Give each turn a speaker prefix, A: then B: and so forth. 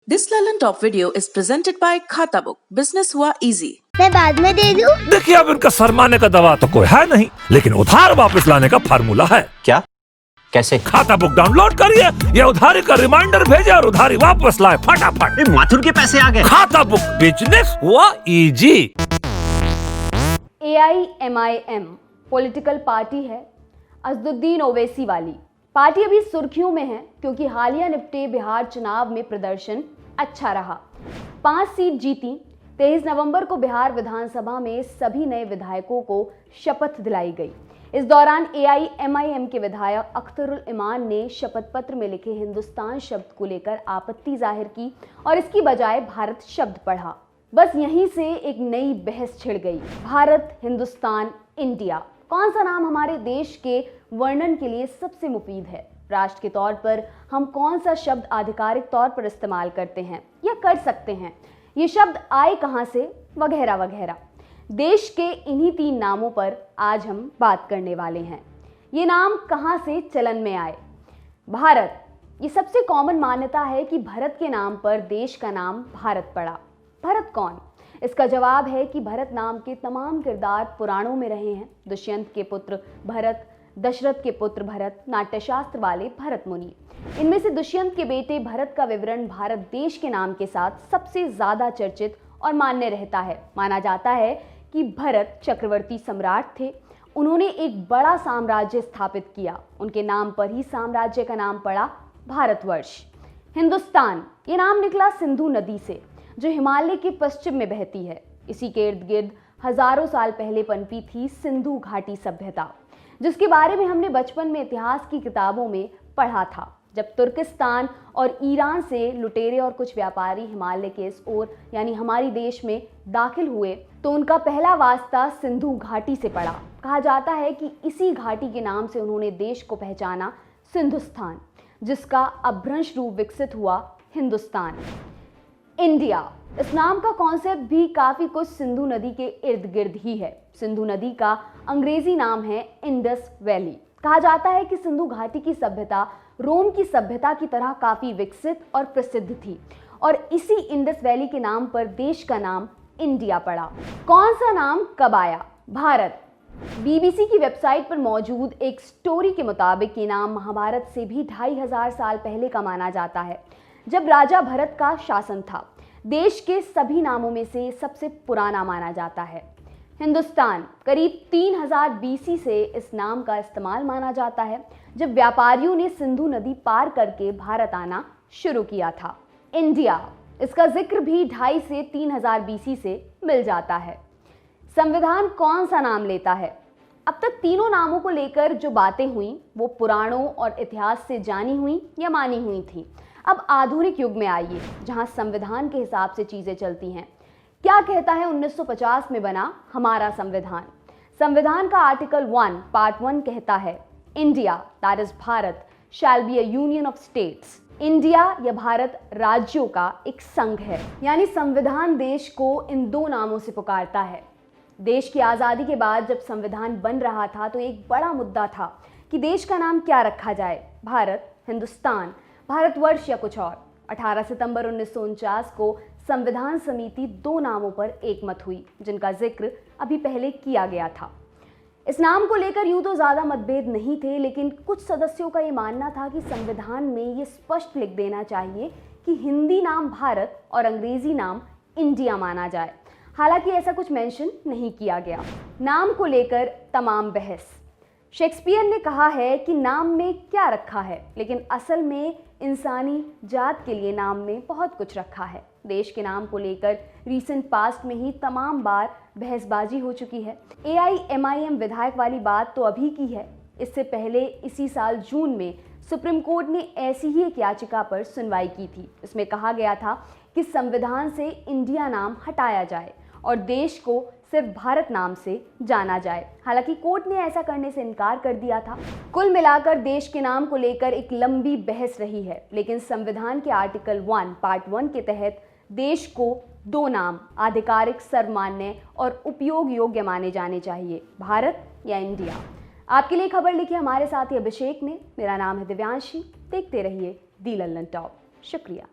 A: This Lalan Top video is presented by खाता book. Business हुआ easy.
B: मैं बाद में दे दूं?
C: देखिए, अब इनका शर्माने का दवा तो कोई है नहीं, लेकिन उधार वापस लाने का फार्मूला है।
D: क्या? कैसे?
C: खाता बुक डाउनलोड करिए, ये उधारी का रिमाइंडर भेजे और उधारी वापस लाए फटाफट।
D: माथुर के पैसे आ गए।
C: खाता बुक, बिजनेस हुआ इजी।
E: AIMIM पॉलिटिकल पार्टी है असदुद्दीन ओवैसी वाली। पार्टी अभी सुर्खियों में है क्योंकि हालिया निपटे बिहार चुनाव में प्रदर्शन अच्छा रहा। 5 सीट जीती। 23 नवंबर को बिहार विधानसभा में सभी नए विधायकों को शपथ दिलाई गई। इस दौरान AIMIM के विधायक अख्तरुल इमान ने शपथ पत्र में लिखे हिंदुस्तान शब्द को लेकर आपत्ति जाहिर की और इसकी बजाय भारत शब्द पढ़ा। बस यहीं से एक नई बहस छिड़ गई। भारत, हिंदुस्तान, इंडिया, कौन सा नाम हमारे देश के वर्णन के लिए सबसे मुफीद है? राष्ट्र के तौर पर हम कौन सा शब्द आधिकारिक तौर पर इस्तेमाल करते हैं या कर सकते हैं? ये शब्द आए कहां से, वगैरह वगैरह। देश के इन्हीं 3 नामों पर आज हम बात करने वाले हैं। ये नाम कहां से चलन में आए? भारत, ये सबसे कॉमन मान्यता है कि भरत के नाम पर देश का नाम भारत पड़ा। भरत कौन? इसका जवाब है कि भरत नाम के तमाम किरदार पुराणों में रहे हैं। दुष्यंत के पुत्र भरत, दशरथ के पुत्र भरत, नाट्यशास्त्र वाले भरत मुनि। इनमें से दुष्यंत के बेटे भरत का विवरण भारत देश के नाम के साथ सबसे ज्यादा चर्चित और मान्य रहता है। माना जाता है कि भरत चक्रवर्ती सम्राट थे। उन्होंने एक बड़ा साम्राज्य स्थापित किया। उनके नाम पर ही साम्राज्य का नाम पड़ा भारतवर्ष। हिंदुस्तान, ये नाम निकला सिंधु नदी से, जो हिमालय के पश्चिम में बहती है। इसी के इर्द गिर्द हजारों साल पहले पनपी थी सिंधु घाटी सभ्यता, जिसके बारे में हमने बचपन में इतिहास की किताबों में पढ़ा था। जब तुर्किस्तान और ईरान से लुटेरे और कुछ व्यापारी हिमालय के इस ओर यानी हमारी देश में दाखिल हुए तो उनका पहला वास्ता सिंधु घाटी से पड़ा। कहा जाता है कि इसी घाटी के नाम से उन्होंने देश को पहचाना सिंधुस्तान, जिसका अपभ्रंश रूप विकसित हुआ हिंदुस्तान। इंडिया, इस नाम का कॉन्सेप्ट भी काफी कुछ सिंधु नदी के इर्द गिर्द ही है। सिंधु नदी का अंग्रेजी नाम है इंडस वैली। कहा जाता है कि सिंधु घाटी की सभ्यता रोम की सभ्यता की तरह काफी विकसित और प्रसिद्ध थी और इसी इंडस वैली के नाम पर देश का नाम इंडिया पड़ा। कौन सा नाम कब आया? भारत। BBC की वेबसाइट पर मौजूद एक स्टोरी के मुताबिक ये नाम महाभारत से भी 2500 साल पहले का माना जाता है, जब राजा भरत का शासन था। देश के सभी नामों में से सबसे पुराना माना जाता है। हिंदुस्तान, करीब 3000 BC से इस नाम का इस्तेमाल माना जाता है, जब व्यापारियों ने सिंधु नदी पार करके भारत आना शुरू किया था। इंडिया, इसका जिक्र भी 2500 से 3000 BC से मिल जाता है। संविधान कौन सा नाम लेता है? अब तक तीनों नामों को लेकर जो बातें हुई वो पुराणों और इतिहास से जानी हुई या मानी हुई थी। अब आधुनिक युग में आइए, जहां संविधान के हिसाब से चीजें चलती हैं। क्या कहता है 1950 में बना हमारा संविधान? संविधान का आर्टिकल 1 पार्ट 1 कहता है, India, that is Bharat, shall be a union of states. India या भारत राज्यों का एक संघ है। यानी संविधान देश को इन 2 नामों से पुकारता है। देश की आज़ादी के बाद जब संविधान बन रहा था तो एक बड़ा मुद्दा था कि देश का नाम क्या रखा जाए, भारत, हिंदुस्तान, भारतवर्ष या कुछ और। 18 सितंबर 1949 को संविधान समिति 2 नामों पर एकमत हुई, जिनका जिक्र अभी पहले किया गया था। इस नाम को लेकर यूं तो ज़्यादा मतभेद नहीं थे, लेकिन कुछ सदस्यों का ये मानना था कि संविधान में ये स्पष्ट लिख देना चाहिए कि हिंदी नाम भारत और अंग्रेजी नाम इंडिया माना जाए। हालांकि ऐसा कुछ मेंशन नहीं किया गया। नाम को लेकर तमाम बहस। शेक्सपियर ने कहा है कि नाम में क्या रखा है, लेकिन असल में इंसानी जात के लिए नाम में बहुत कुछ रखा है। देश के नाम को लेकर रीसेंट पास्ट में ही तमाम बार बहसबाजी हो चुकी है। AIMIM विधायक वाली बात तो अभी की है। इससे पहले इसी साल जून में सुप्रीम कोर्ट ने ऐसी ही एक याचिका पर सुनवाई की थी। इसमें कहा गया था कि संविधान से इंडिया नाम हटाया जाए और देश को सिर्फ भारत नाम से जाना जाए। हालांकि कोर्ट ने ऐसा करने से इनकार कर दिया था। कुल मिलाकर देश के नाम को लेकर एक लंबी बहस रही है, लेकिन संविधान के आर्टिकल 1 पार्ट 1 के तहत देश को 2 नाम आधिकारिक, सर्वमान्य और उपयोग योग्य माने जाने चाहिए, भारत या इंडिया। आपके लिए खबर लिखी हमारे साथी अभिषेक ने। मेरा नाम है दिव्यांशी। देखते रहिए दी लल्लन टॉप। शुक्रिया।